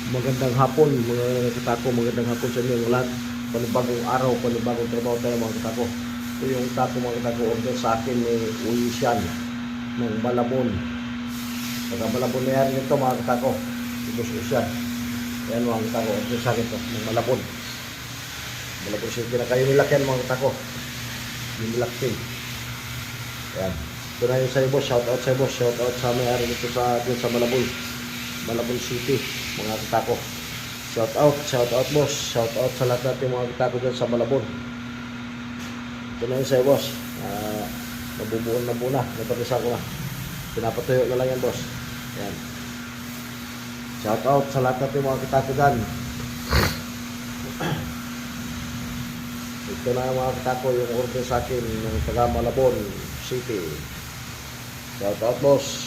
Magandang hapon mga katako, magandang hapon sa inyo lahat. Panibagong araw, panibagong trabaho tayo mga katako. Ito yung tako mga katako, order sa akin ni Ulisyan ng Malabon. Pagka Malabon na yan nito mga katako, si Boss Ulisyan. Ayan mga katako, order sa akin ito ng Malabon. Malabon City na kayo nilakyan mga katako. Yung nilakyan. Ayan. Ito na yung sa'yo boss, shout out sa'yo boss, shout out sa may-ari nito sa Malabon. Malabon City, mga katako. Shout out boss. Shout out sa lahat natin mga katako dyan sa Malabon. Ito na yun sa'yo boss. Nabubuon na muna. Napatisa ko na. Pinapatuyo na lang yan boss. Yan. Shout out sa lahat natin mga katako dyan. Ito na mga katako yung order sa akin ng taga Malabon City. Shout out boss.